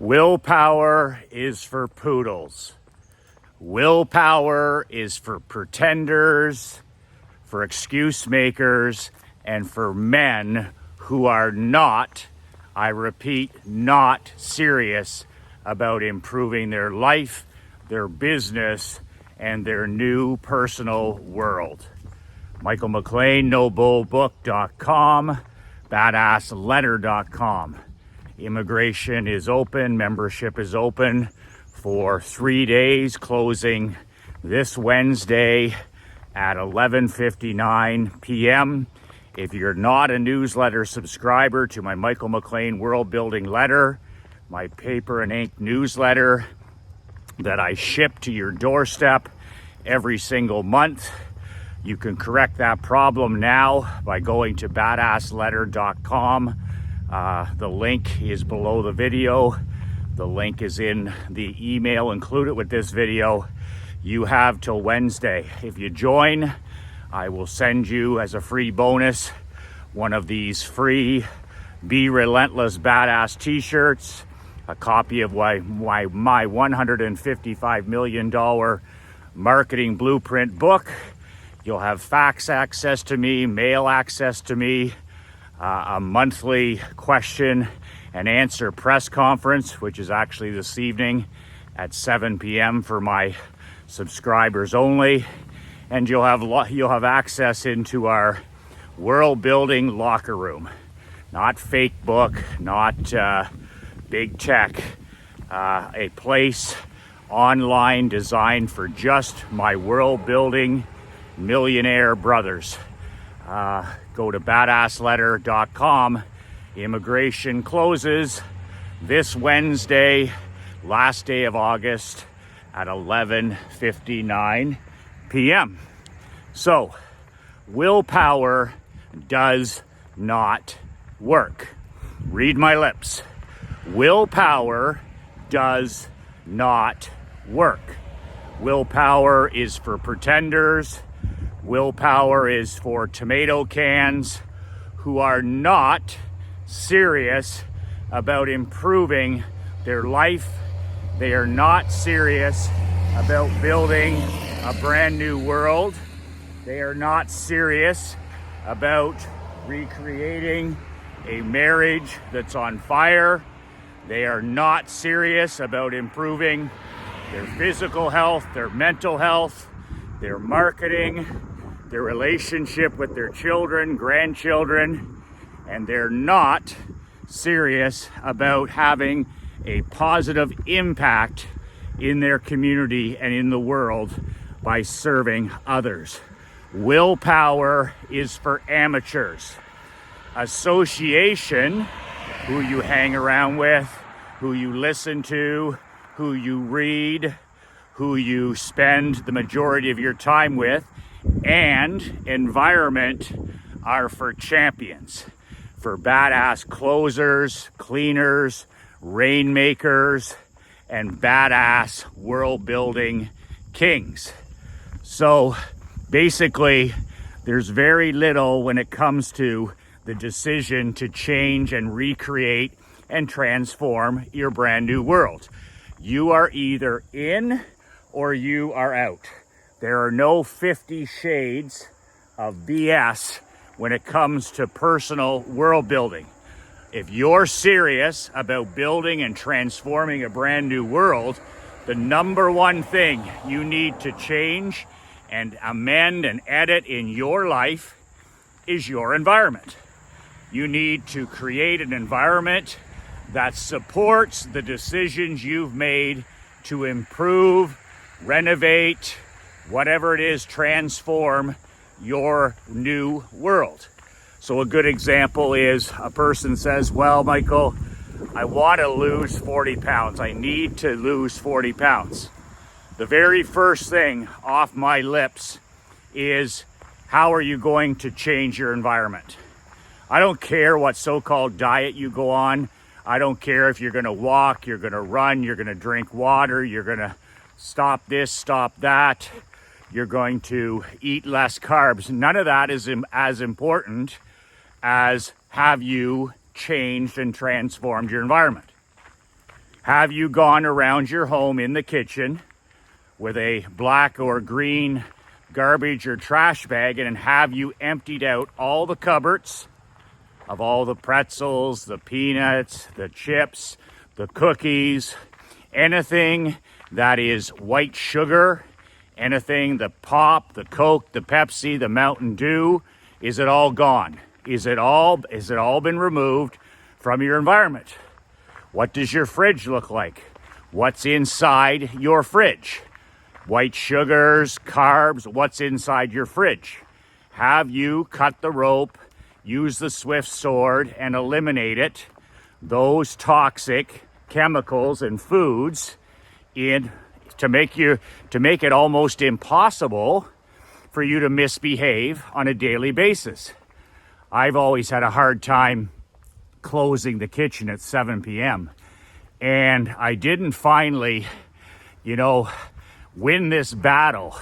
Willpower is for poodles. Willpower is for pretenders, for excuse makers, and for men who are not, I repeat, not serious about improving their life, their business, and their new personal world. Michael McLean, NoBullBook.com, BadassLetter.com. Immigration is open, membership is open for 3 days, closing this Wednesday at 11:59 p.m. If you're not a newsletter subscriber to my Michael McLean World Building Letter, my paper and ink newsletter that I ship to your doorstep every single month, you can correct that problem now by going to BadassLetter.com. The link is below the video. The link is in the email included with this video. You have till Wednesday. If you join, I will send you as a free bonus one of these free Be Relentless Badass t-shirts, a copy of my $155 million marketing blueprint book. You'll have fax access to me, mail access to me, a monthly question and answer press conference, which is actually this evening at 7 p.m. for my subscribers only. And you'll have access into our world building locker room. Not fake book, not big tech, a place online designed for just my world building millionaire brothers. Go to BadassLetter.com. Immigration closes this Wednesday, last day of August at 11:59 p.m. So, willpower does not work. Read my lips. Willpower does not work. Willpower is for pretenders. Willpower is for tomato cans who are not serious about improving their life. They are not serious about building a brand new world. They are not serious about recreating a marriage that's on fire. They are not serious about improving their physical health, their mental health, their marketing, their relationship with their children, grandchildren, and they're not serious about having a positive impact in their community and in the world by serving others. Willpower is for amateurs. Association, who you hang around with, who you listen to, who you read, who you spend the majority of your time with, and environment are for champions, for badass closers, cleaners, rainmakers, and badass world building kings. So basically, there's very little when it comes to the decision to change and recreate and transform your brand new world. You are either in or you are out. There are no 50 shades of BS when it comes to personal world building. If you're serious about building and transforming a brand new world, the number one thing you need to change and amend and edit in your life is your environment. You need to create an environment that supports the decisions you've made to improve, renovate, whatever it is, transform your new world. So a good example is a person says, well, Michael, I want to lose 40 pounds. I need to lose 40 pounds. The very first thing off my lips is, how are you going to change your environment? I don't care what so-called diet you go on. I don't care if you're going to walk, you're going to run, you're going to drink water, you're going to stop this, stop that. You're going to eat less carbs. None of that is as important as have you changed and transformed your environment. Have you gone around your home in the kitchen with a black or green garbage or trash bag, and have you emptied out all the cupboards of all the pretzels, the peanuts, the chips, the cookies, anything that is white sugar, anything, the pop, the Coke, the Pepsi, the Mountain Dew? Is it all gone? Is it all been removed from your environment? What does your fridge look like? What's inside your fridge? White sugars, carbs, what's inside your fridge? Have you cut the rope, used the swift sword, and eliminated those toxic chemicals and foods to make it almost impossible for you to misbehave on a daily basis? I've always had a hard time closing the kitchen at 7 p.m. And I didn't finally, win this battle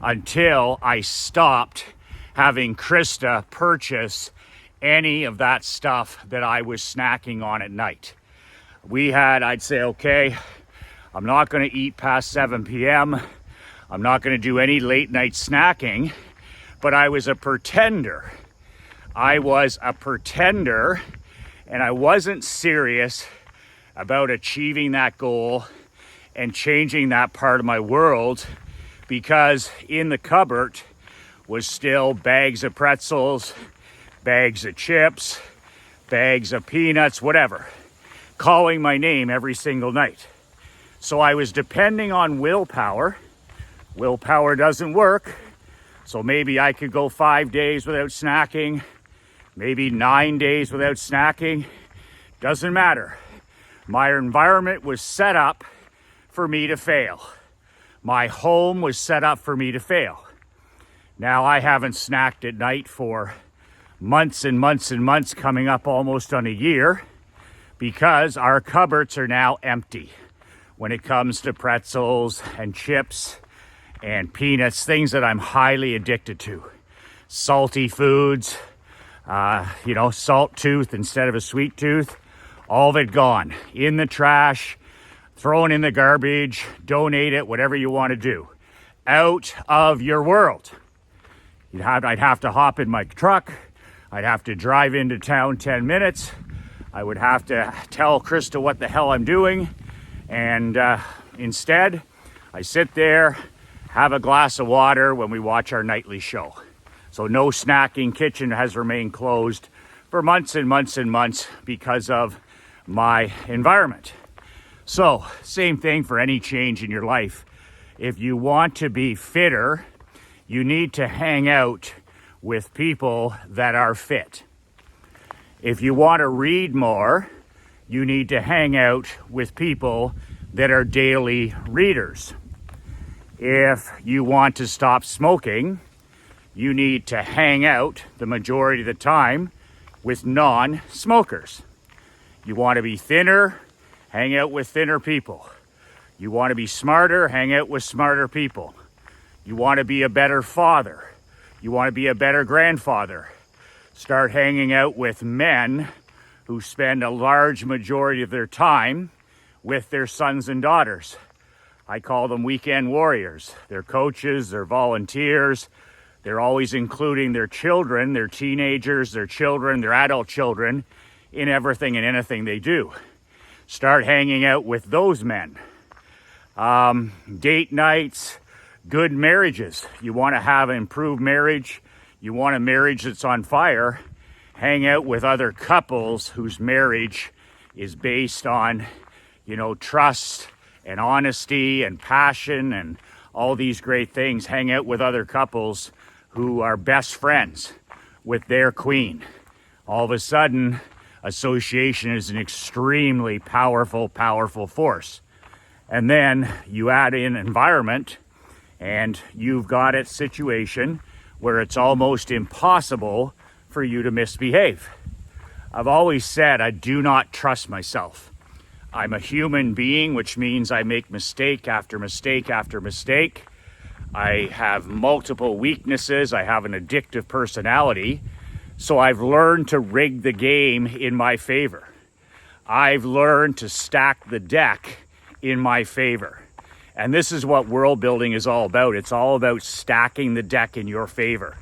until I stopped having Krista purchase any of that stuff that I was snacking on at night. I'd say, okay, I'm not going to eat past 7 p.m. I'm not going to do any late night snacking, but I was a pretender. And I wasn't serious about achieving that goal and changing that part of my world, because in the cupboard was still bags of pretzels, bags of chips, bags of peanuts, whatever, calling my name every single night. So I was depending on willpower. Willpower doesn't work. So maybe I could go 5 days without snacking, maybe 9 days without snacking. Doesn't matter. My environment was set up for me to fail. My home was set up for me to fail. Now, I haven't snacked at night for months and months and months, coming up almost on a year, because our cupboards are now empty when it comes to pretzels and chips and peanuts, things that I'm highly addicted to. Salty foods, salt tooth instead of a sweet tooth, all of it gone. In the trash, thrown in the garbage, donate it, whatever you want to do. Out of your world. I'd have to hop in my truck. I'd have to drive into town 10 minutes. I would have to tell Krista what the hell I'm doing. And instead, I sit there, have a glass of water when we watch our nightly show. So no snacking. Kitchen has remained closed for months and months and months because of my environment. So, same thing for any change in your life. If you want to be fitter, you need to hang out with people that are fit. If you want to read more, you need to hang out with people that are daily readers. If you want to stop smoking, you need to hang out the majority of the time with non-smokers. You want to be thinner, hang out with thinner people. You want to be smarter, hang out with smarter people. You want to be a better father. You want to be a better grandfather. Start hanging out with men who spend a large majority of their time with their sons and daughters. I call them weekend warriors. They're coaches, they're volunteers. They're always including their children, their teenagers, their children, their adult children in everything and anything they do. Start hanging out with those men. Date nights, good marriages. You want to have an improved marriage. You want a marriage that's on fire. Hang out with other couples whose marriage is based on, trust and honesty and passion and all these great things. Hang out with other couples who are best friends with their queen. All of a sudden, association is an extremely powerful force. And then you add in environment, and you've got a situation where it's almost impossible for you to misbehave. I've always said I do not trust myself. I'm a human being, which means I make mistake after mistake after mistake. I have multiple weaknesses. I have an addictive personality. So I've learned to rig the game in my favor. I've learned to stack the deck in my favor. And this is what world building is all about. It's all about stacking the deck in your favor,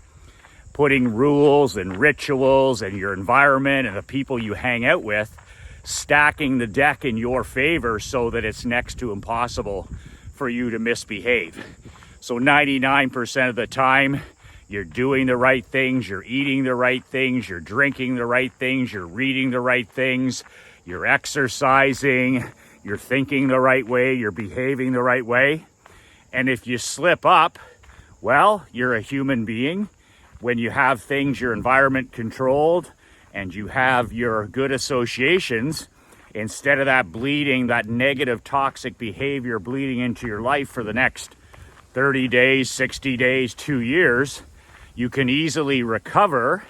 putting rules and rituals and your environment and the people you hang out with, stacking the deck in your favor so that it's next to impossible for you to misbehave. So 99% of the time, you're doing the right things, you're eating the right things, you're drinking the right things, you're reading the right things, you're exercising, you're thinking the right way, you're behaving the right way. And if you slip up, well, you're a human being. When you have things, your environment controlled, and you have your good associations, instead of that bleeding, that negative toxic behavior bleeding into your life for the next 30 days, 60 days, 2 years, you can easily recover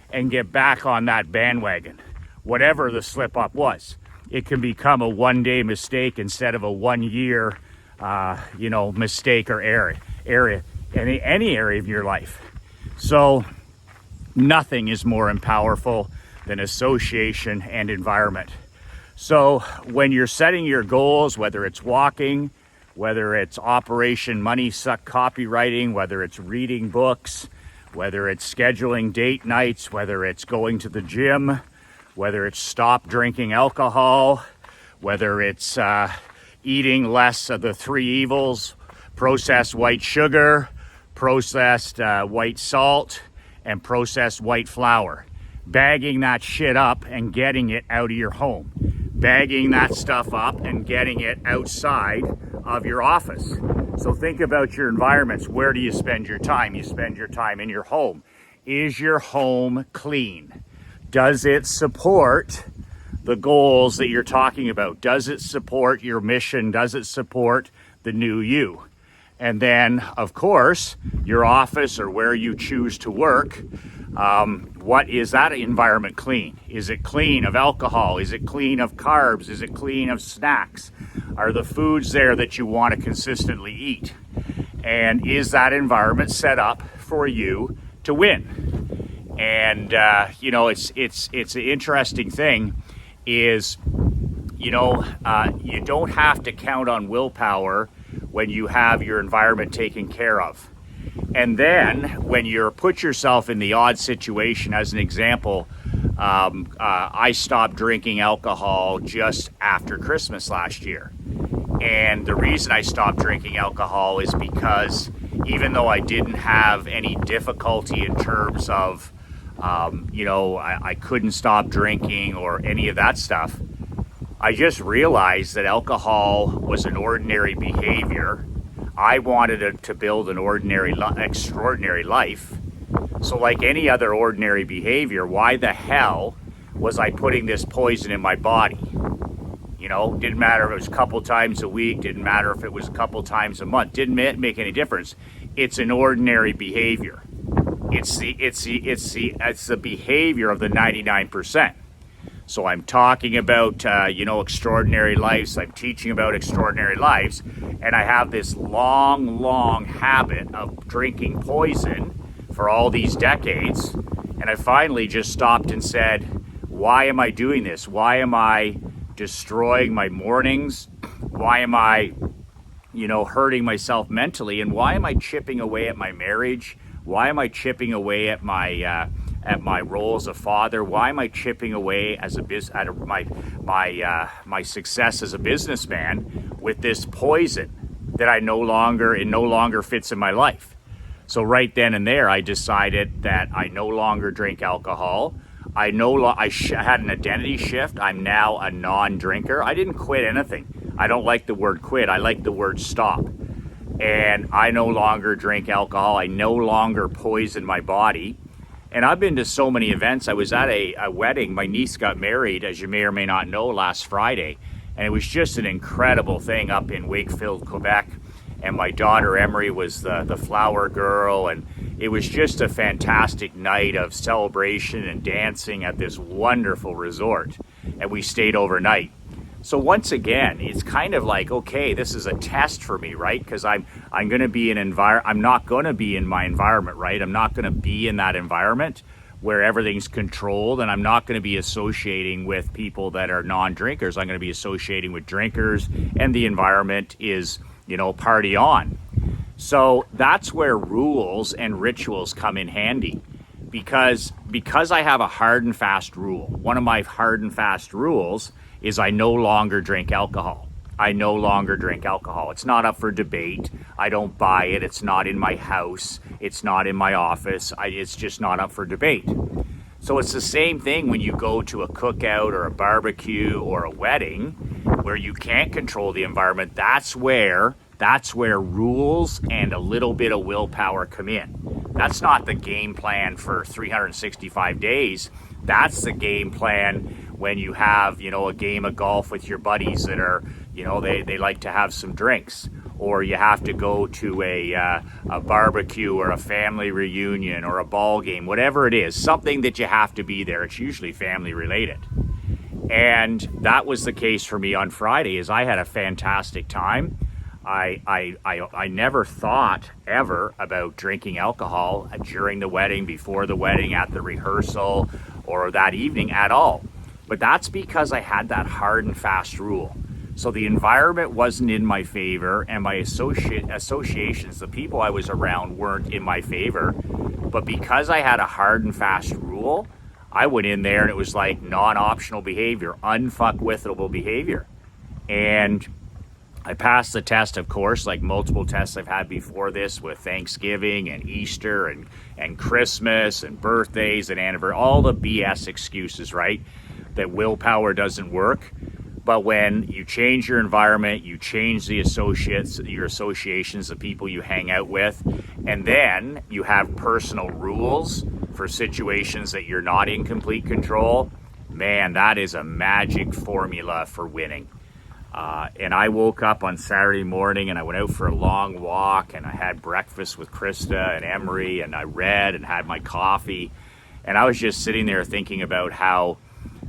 and get back on that bandwagon, whatever the slip up was. It can become a one-day mistake instead of a 1 year, mistake or area, any area of your life. So nothing is more powerful than association and environment. So when you're setting your goals, whether it's walking, whether it's Operation Money Suck copywriting, whether it's reading books, whether it's scheduling date nights, whether it's going to the gym, whether it's stop drinking alcohol, whether it's eating less of the three evils, processed white sugar, processed white salt, and processed white flour. Bagging that shit up and getting it out of your home. Bagging that stuff up and getting it outside of your office. So think about your environments. Where do you spend your time? You spend your time in your home. Is your home clean? Does it support the goals that you're talking about? Does it support your mission? Does it support the new you? And then, of course, your office or where you choose to work, what is that environment clean? Is it clean of alcohol? Is it clean of carbs? Is it clean of snacks? Are the foods there that you want to consistently eat? And is that environment set up for you to win? And, it's an interesting thing is, you don't have to count on willpower when you have your environment taken care of. And then when you put yourself in the odd situation, as an example, I stopped drinking alcohol just after Christmas last year. And the reason I stopped drinking alcohol is because even though I didn't have any difficulty in terms of, I couldn't stop drinking or any of that stuff, I just realized that alcohol was an ordinary behavior. I wanted to build an extraordinary life. So like any other ordinary behavior, why the hell was I putting this poison in my body? Didn't matter if it was a couple times a week, didn't matter if it was a couple times a month, didn't make any difference. It's an ordinary behavior. It's the behavior of the 99%. So I'm talking about, extraordinary lives. I'm teaching about extraordinary lives. And I have this long habit of drinking poison for all these decades. And I finally just stopped and said, why am I doing this? Why am I destroying my mornings? Why am I, hurting myself mentally? And why am I chipping away at my marriage? Why am I chipping away at my role as a father? Why am I chipping away at my success as a businessman with this poison that no longer fits in my life? So right then and there, I decided that I no longer drink alcohol. I had an identity shift. I'm now a non-drinker. I didn't quit anything. I don't like the word quit. I like the word stop. And I no longer drink alcohol. I no longer poison my body. And I've been to so many events. I was at a wedding. My niece got married, as you may or may not know, last Friday. And it was just an incredible thing up in Wakefield, Quebec. And my daughter Emery was the flower girl. And it was just a fantastic night of celebration and dancing at this wonderful resort. And we stayed overnight. So once again, it's kind of like, okay, this is a test for me, right? Because I'm going to be I'm not going to be in my environment, right? I'm not going to be in that environment. where everything's controlled, and I'm not going to be associating with people that are non-drinkers. I'm going to be associating with drinkers, and the environment is, party on. So that's where rules and rituals come in handy, because I have a hard and fast rule. One of my hard and fast rules is I no longer drink alcohol. I no longer drink alcohol. It's not up for debate. I don't buy it. It's not in my house. It's not in my office. It's just not up for debate. So it's the same thing when you go to a cookout or a barbecue or a wedding where you can't control the environment. That's where rules and a little bit of willpower come in. That's not the game plan for 365 days. That's the game plan when you have, a game of golf with your buddies that are, they like to have some drinks, or you have to go to a barbecue or a family reunion or a ball game, whatever it is, something that you have to be there. It's usually family related. And that was the case for me on Friday. Is I had a fantastic time. I never thought ever about drinking alcohol during the wedding, before the wedding, at the rehearsal, or that evening at all. But that's because I had that hard and fast rule. So the environment wasn't in my favor, and my associations, the people I was around, weren't in my favor. But because I had a hard and fast rule, I went in there and it was like non-optional behavior, unfuckwithable behavior. And I passed the test, of course, like multiple tests I've had before this, with Thanksgiving and Easter and Christmas and birthdays and anniversary, all the BS excuses, right? That willpower doesn't work. But when you change your environment, you change your associations, the people you hang out with, and then you have personal rules for situations that you're not in complete control, man, that is a magic formula for winning. And I woke up on Saturday morning and I went out for a long walk, and I had breakfast with Krista and Emery, and I read and had my coffee. And I was just sitting there thinking about how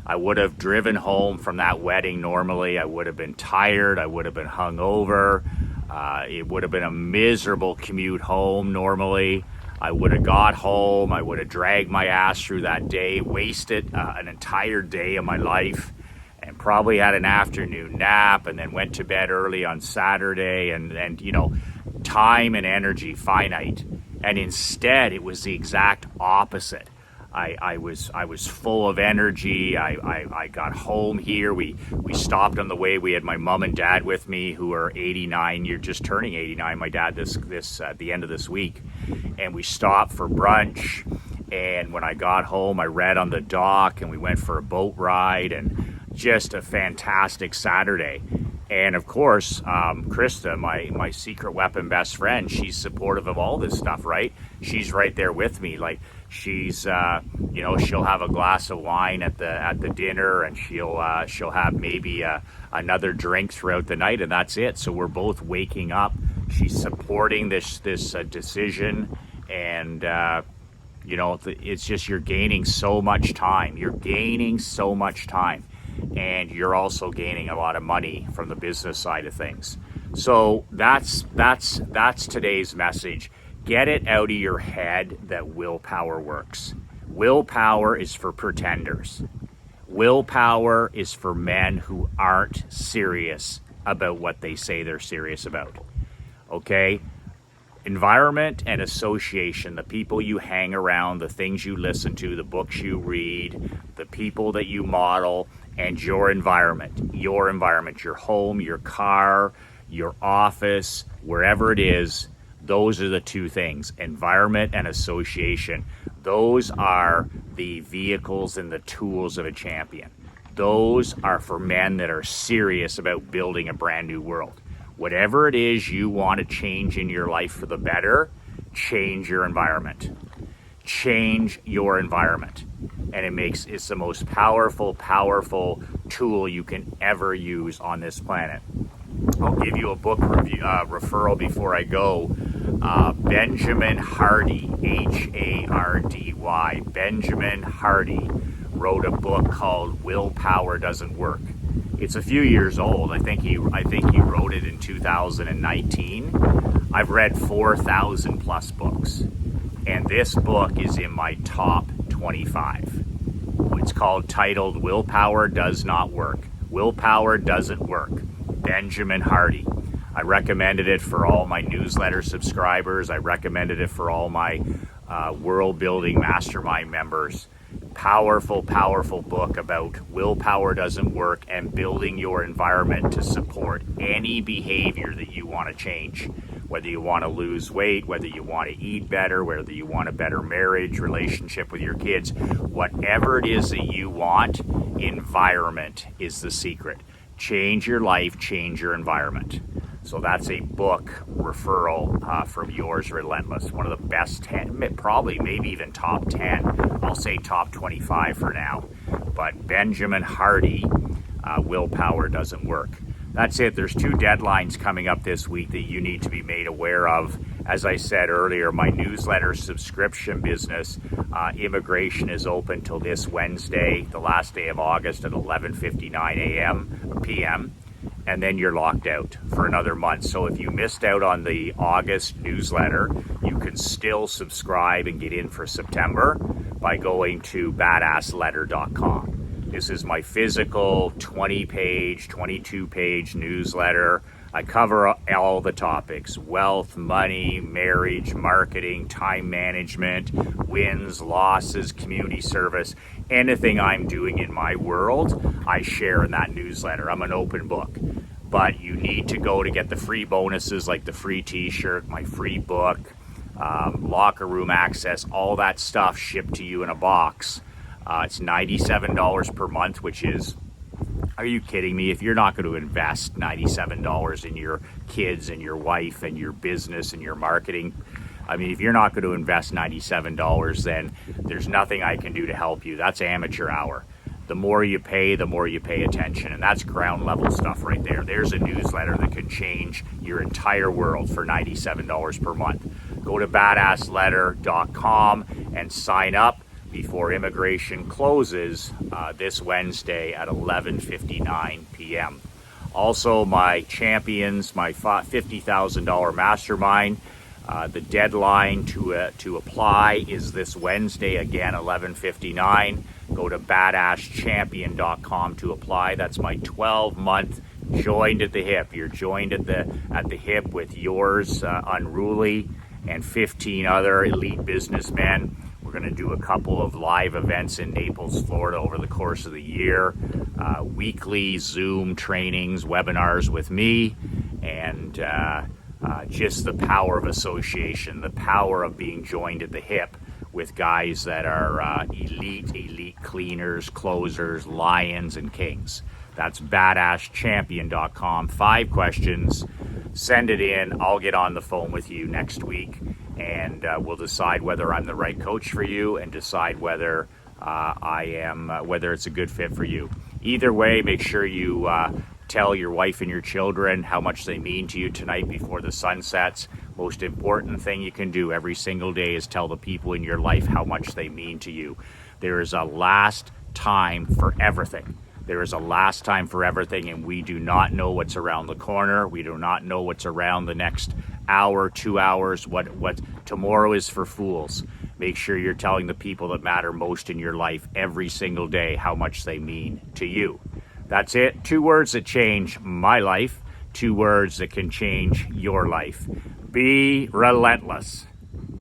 I would have driven home from that wedding normally. I would have been tired. I would have been hungover. It would have been a miserable commute home normally. I would have got home. I would have dragged my ass through that day, wasted an entire day of my life, and probably had an afternoon nap, and then went to bed early on Saturday, and time and energy finite. And instead, it was the exact opposite. I was full of energy. I got home here. We stopped on the way. We had my mom and dad with me, who are 89. You're just turning 89. My dad this at the end of this week, and we stopped for brunch. And when I got home, I read on the dock, and we went for a boat ride, and just a fantastic Saturday. And of course, Krista, my secret weapon best friend, she's supportive of all this stuff, right? She's right there with me. Like, she's, she'll have a glass of wine at the dinner, and she'll have maybe another drink throughout the night, and that's it. So we're both waking up. She's supporting this decision, and it's just, you're gaining so much time. You're gaining so much time. And you're also gaining a lot of money from the business side of things. So that's today's message. Get it out of your head that willpower works. Willpower is for pretenders. Willpower is for men who aren't serious about what they say they're serious about. Okay? Environment and association, the people you hang around, the things you listen to, the books you read, the people that you model, and your environment, your home, your car, your office, wherever it is, those are the two things, environment and association. Those are the vehicles and the tools of a champion. Those are for men that are serious about building a brand new world. Whatever it is you want to change in your life for the better, change your environment. Change your environment. And it's the most powerful tool you can ever use on this planet. I'll give you a book referral before I go. Benjamin Hardy, Hardy. Benjamin Hardy wrote a book called Willpower Doesn't Work. It's a few years old. I think he wrote it in 2019. I've read 4,000 plus books, and this book is in my top 25. It's titled Willpower Does Not Work. Willpower Doesn't Work. Benjamin Hardy. I recommended it for all my newsletter subscribers. I recommended it for all my World Building Mastermind members. Powerful, powerful book about willpower doesn't work and building your environment to support any behavior that you want to change. Whether you want to lose weight, whether you want to eat better, whether you want a better marriage, relationship with your kids, whatever it is that you want, environment is the secret. Change your life, change your environment. So that's a book referral from Yours Relentless. One of the best 10, probably maybe even top 10. I'll say top 25 for now. But Benjamin Hardy, Willpower Doesn't Work. That's it. There's 2 deadlines coming up this week that you need to be made aware of. As I said earlier, my newsletter subscription business, immigration is open till this Wednesday, the last day of August at 11:59 a.m. or p.m. And then you're locked out for another month. So if you missed out on the August newsletter, you can still subscribe and get in for September by going to badassletter.com. This is my physical 20-page, 22-page newsletter. I cover all the topics: wealth, money, marriage, marketing, time management, wins, losses, community service. Anything I'm doing in my world, I share in that newsletter. I'm an open book. But you need to go to get the free bonuses like the free t-shirt, my free book, locker room access, all that stuff shipped to you in a box. It's $97 per month, which is, are you kidding me? If you're not going to invest $97 in your kids and your wife and your business and your marketing, I mean, if you're not going to invest $97, then there's nothing I can do to help you. That's amateur hour. The more you pay attention. And that's ground level stuff right there. There's a newsletter that can change your entire world for $97 per month. Go to badassletter.com and sign up before immigration closes this Wednesday at 11:59 p.m. Also, my champions, my $50,000 mastermind, the deadline to apply is this Wednesday, again, 11:59. Go to badasschampion.com to apply. That's my 12-month joined at the hip. You're joined at the hip with yours, Unruly, and 15 other elite businessmen. We're going to do a couple of live events in Naples, Florida over the course of the year. Weekly Zoom trainings, webinars with me, and just the power of association, the power of being joined at the hip with guys that are elite cleaners, closers, lions, and kings. That's badasschampion.com. 5 questions. Send it in. I'll get on the phone with you next week, and we'll decide whether I'm the right coach for you and decide whether whether it's a good fit for you. Either way, make sure you tell your wife and your children how much they mean to you tonight before the sun sets. Most important thing you can do every single day is tell the people in your life how much they mean to you. There is a last time for everything. There is a last time for everything, and we do not know what's around the corner. We do not know what's around the next hour, 2 hours. What tomorrow is for fools. Make sure you're telling the people that matter most in your life every single day how much they mean to you. That's it. 2 words that change my life. 2 words that can change your life. Be relentless.